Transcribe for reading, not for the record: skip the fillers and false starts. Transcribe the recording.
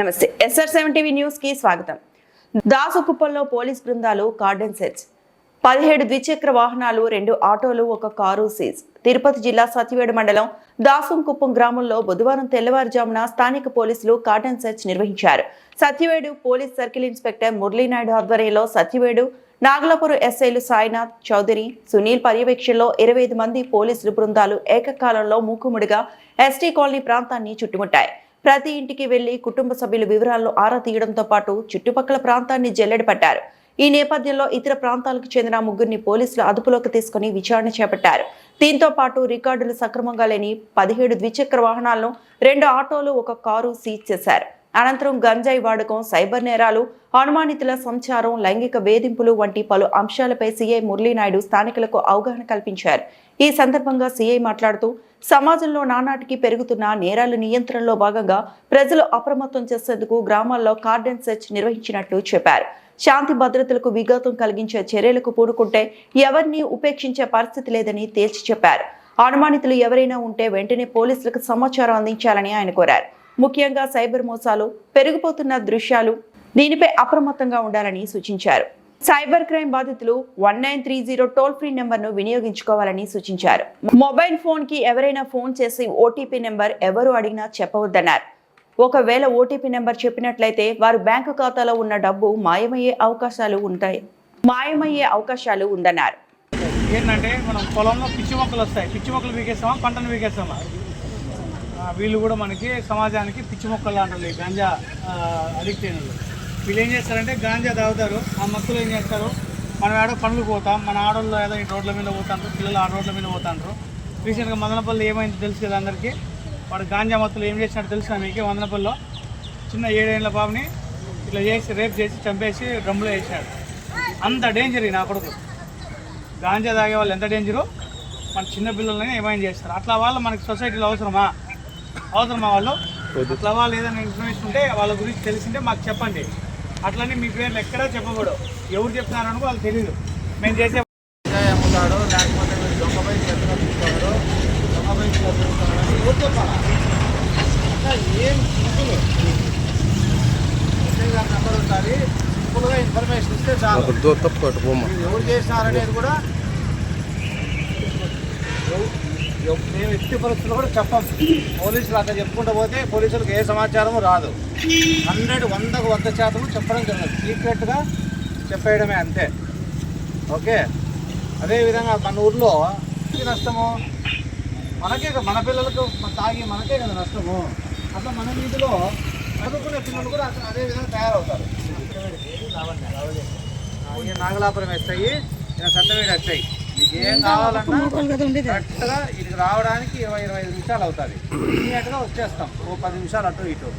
నమస్తే SR7 TV news కి స్వాగతం. దాసుకుప్పల్లో పోలీస్ బృందాలు కార్డన్ సెర్చ్. 17 ద్విచక్ర వాహనాలు, 2 ఆటోలు, 1 కారు సీజ్. తిరుపతి జిల్లా సత్యవేడు మండలం దాసుకుప్పం గ్రామంలో బుధవారం తెల్లవారుజామున స్థానిక పోలీసులు కార్డన్ సెర్చ్ నిర్వహించారు. Satyavedu police circle inspector Murali Naidu ఆధ్వర్యంలో సత్యవేడు నాగలాపురం ఎస్ఐలు సాయినాథ్ చౌదరి, సునీల్ పర్యవేక్షణలో 25 మంది పోలీసులు బృందాలు ఏకకాలంలో మూకుముడిగా ఎస్టీ కాలనీ ప్రాంతాన్ని చుట్టుముట్టాయి. ప్రతి ఇంటికి వెళ్లి కుటుంబ సభ్యుల వివరాలను ఆరా తీయడంతో పాటు చుట్టుపక్కల ప్రాంతాన్ని జల్లెడ పట్టారు. ఈ నేపథ్యంలో ఇతర ప్రాంతాలకు చెందిన 3 పోలీసులు అదుపులోకి తీసుకుని విచారణ చేపట్టారు. దీంతో పాటు రికార్డులు సక్రమంగా లేని 17 ద్విచక్ర వాహనాలను, 2 ఆటోలు, 1 కారు సీజ్ చేశారు. అనంతరం గంజాయి వాడకం, సైబర్ నేరాలు, అనుమానితుల సంచారం, లైంగిక వేధింపులు వంటి పలు అంశాలపై సీఐ మురళీనాయుడు స్థానికులకు అవగాహన కల్పించారు. ఈ సందర్భంగా సీఐ మాట్లాడుతూ సమాజంలో నానాటికి పెరుగుతున్న నేరాల నియంత్రణలో భాగంగా ప్రజలు అప్రమత్తం చేసేందుకు గ్రామాల్లో కార్డన్ సెర్చ్ నిర్వహించినట్లు చెప్పారు. శాంతి భద్రతలకు విఘాతం కలిగించే చర్యలకు పూనుకుంటే ఎవరిని ఉపేక్షించే పరిస్థితి లేదని తేల్చి చెప్పారు. అనుమానితులు ఎవరైనా ఉంటే వెంటనే పోలీసులకు సమాచారం అందించాలని ఆయన కోరారు. ముఖ్యంగా సైబర్ మోసాలు పెరిగిపోతున్న దృశ్యాలు, దీనిపై అప్రమత్తంగా ఉండాలని సూచించారు. సైబర్ క్రైమ్ బాధితులు 1930 టోల్ ఫ్రీ నెంబర్ను వినియోగించుకోవాలని సూచించారు. మొబైల్ ఫోన్ కి ఎవరైనా ఫోన్ చేసి ఓటీపీ నెంబర్ ఎవరు అడిగినా చెప్పవద్దన్నారు. ఒకవేళ ఓటీపీ నెంబర్ చెప్పినట్లయితే వారి బ్యాంకు ఖాతాలో ఉన్న డబ్బు మాయమయ్యే అవకాశాలు ఉందన్నారు. ఏంటంటే మనం పొలంలో పిచ్చి మొక్కలు వస్తాయి, పిచ్చి మొక్కలు పీకేస్తామా, పంటను పీకేస్తామా? వీళ్ళు కూడా మనకి సమాజానికి పిచ్చి మొక్కలు లాంటి గాంజా అడిక్ట్ అయిన వీళ్ళు ఏం చేస్తారంటే గాంజా తాగుతారు. ఆ మత్తులు ఏం చేస్తారు, మనం ఏడో పనులు పోతాం, మన ఆడోళ్ళు ఏదో ఈ రోడ్ల మీద పోతాంటారు, పిల్లలు ఆ రోడ్ల మీద పోతాంటారు. రీసెంట్గా మదనపల్లి ఏమైంది తెలుసు కదా అందరికీ. వాడు గాంజా మత్తులు ఏం చేసినట్టు తెలుసు మీకు. మదనపల్లిలో చిన్న 7 ఏళ్ల బాబుని ఇట్లా చేసి రేప్ చేసి చంపేసి డ్రమ్లో వేసాడు. అంత డేంజర్ నా కొడుకు. గాంజా తాగే వాళ్ళు ఎంత డేంజరు, మన చిన్న పిల్లలని ఏమైనా చేస్తారు. అట్లా వాళ్ళు మనకి సొసైటీలో అవసరమా వాళ్ళు? అట్లా వాళ్ళు ఏదైనా ఇన్ఫర్మేషన్ ఉంటే వాళ్ళ గురించి తెలిసింటే మాకు చెప్పండి. అట్లనే మీ పేర్లు ఎక్కడా చెప్పకూడదు. ఎవరు చెప్తున్నారని వాళ్ళు తెలియదు. మేము చేసే అమ్ముతాడు, లేకపోతే దొంగ బైక్ ఎక్కడ తీసుకోడు, దొంగ బైక్ ఎవరు చెప్పాలా? ఏం సింపుల్ నెంబర్ ఉంటుంది. సింపుల్గా ఇన్ఫర్మేషన్ ఇస్తే చాలు. ఎవరు చేసినారనేది కూడా మేము ఎట్టి పరిస్థితులు కూడా చెప్పం. పోలీసులు అక్కడ చెప్పుకుంటూ పోతే పోలీసులకు ఏ సమాచారం రాదు. 100% చెప్పడం జరగదు. సీక్రెట్గా చెప్పేయడమే అంతే. ఓకే. అదేవిధంగా మన ఊర్లో నష్టము మనకే, మన పిల్లలకు తాగి మనకే కదా నష్టము. అట్లా మన వీధిలో చదువుకునే పిల్లలు కూడా అసలు అదేవిధంగా తయారవుతారు. Nagalapuram SI, Satyavedu SI. మీకు ఏం కావాలన్నా కరెక్ట్గా ఇది రావడానికి 20-25 నిమిషాలు అవుతుంది. ఇమీడియట్గా వచ్చేస్తాం. ఓ 10 నిమిషాలు అటు ఇటు.